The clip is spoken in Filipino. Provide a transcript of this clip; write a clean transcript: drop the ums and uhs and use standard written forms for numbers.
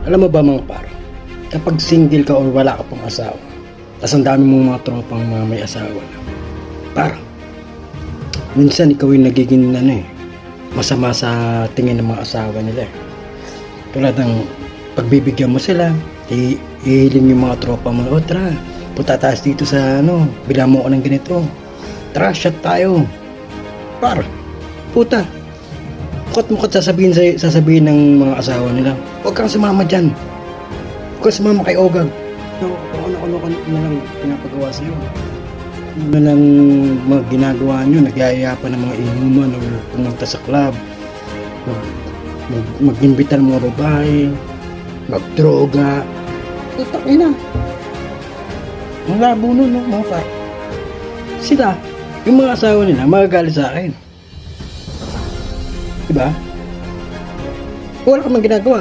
Alam mo ba mga pare, kapag single ka o wala ka pang asawa, tas ang dami mong mga tropang mga may asawa na, parang, minsan ikaw yung nagiging masama sa tingin ng mga asawa nila. Tulad ng pagbibigyan mo sila, ihiling yung mga tropa mo, tara, punta tayo dito sa bila mo ako ng ganito. Tara, shot tayo. Puta, mukot sasabihin ng mga asawa nila, huwag kang sumama dyan. Huwag kang sumama kay Ogag. Ano na lang pinapagawa sa'yo. Ano na lang mga ginagawa nyo, nagyayaya pa ng mga inuman o pumunta sa club, mag-imbita ng mga babae, magdroga. Putak ina. Ang labo nun, mga par. Sila, yung mga asawa nila, magagalit sa akin. Diba? Wala ka mang ginagawa.